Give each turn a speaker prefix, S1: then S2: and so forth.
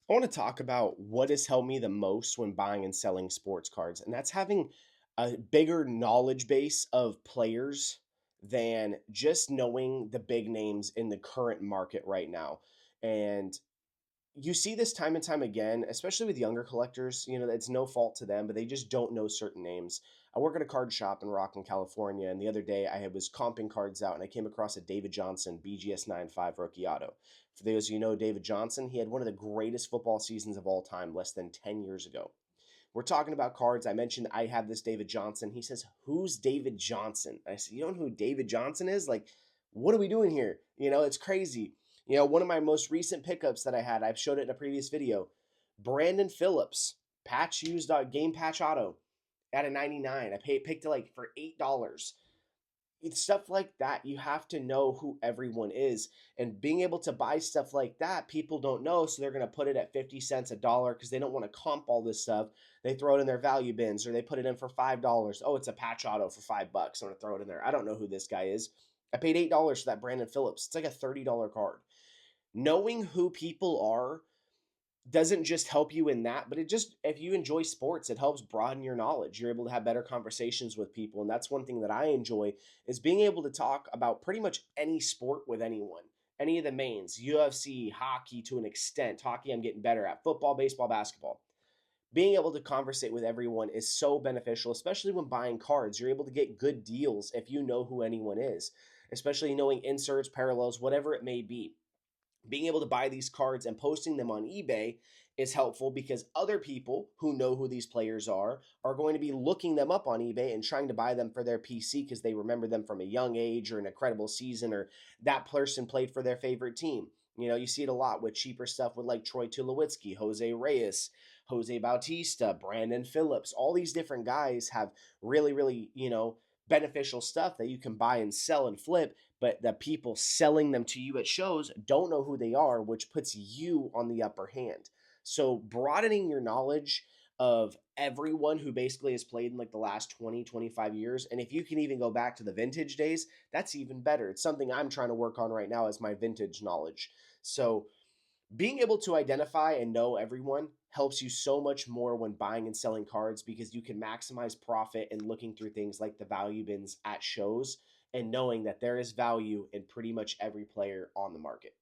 S1: I want to talk about what has helped me the most when buying and selling sports cards, and that's having a bigger knowledge base of players than just knowing the big names in the current market right now. And you see this time and time again, especially with younger collectors. It's no fault to them, but they just don't know certain names. I work at a card shop in Rockland, California, and the other day was comping cards out, and I came across a David Johnson BGS 95 rookie auto. For those of you who know David Johnson, he had one of the greatest football seasons of all time, less than 10 years ago. We're talking about cards. I mentioned I have this David Johnson. He says, "Who's David Johnson?" I said, "You don't know who David Johnson is? Like, what are we doing here?" It's crazy. One of my most recent pickups that I had, I've showed it in a previous video. Brandon Phillips, patch used game patch auto at a 99. Picked it like for $8. It's stuff like that. You have to know who everyone is, and being able to buy stuff like that, people don't know, so they're going to put it at 50 cents, a dollar, because they don't want to comp all this stuff. They throw it in their value bins, or they put it in for $5. Oh, it's a patch auto for $5. I'm going to throw it in there. I don't know who this guy is. I paid $8 for that Brandon Phillips. It's like a $30 card. Knowing who people are doesn't just help you in that, but if you enjoy sports, it helps broaden your knowledge. You're able to have better conversations with people. And that's one thing that I enjoy, is being able to talk about pretty much any sport with anyone. Any of the mains, UFC, hockey to an extent. Hockey, I'm getting better at. Football, baseball, basketball. Being able to conversate with everyone is so beneficial, especially when buying cards. You're able to get good deals if you know who anyone is, especially knowing inserts, parallels, whatever it may be. Being able to buy these cards and posting them on eBay is helpful, because other people who know who these players are going to be looking them up on eBay and trying to buy them for their PC because they remember them from a young age, or an incredible season, or that person played for their favorite team. You see it a lot with cheaper stuff with like Troy Tulowitzki, Jose Reyes, Jose Bautista, Brandon Phillips. All these different guys have really, really, beneficial stuff that you can buy and sell and flip, but the people selling them to you at shows don't know who they are, which puts you on the upper hand. So broadening your knowledge of everyone who basically has played in like the last 20, 25 years, and if you can even go back to the vintage days, that's even better. It's something I'm trying to work on right now, as my vintage knowledge. So being able to identify and know everyone helps you so much more when buying and selling cards, because you can maximize profit and looking through things like the value bins at shows, and knowing that there is value in pretty much every player on the market.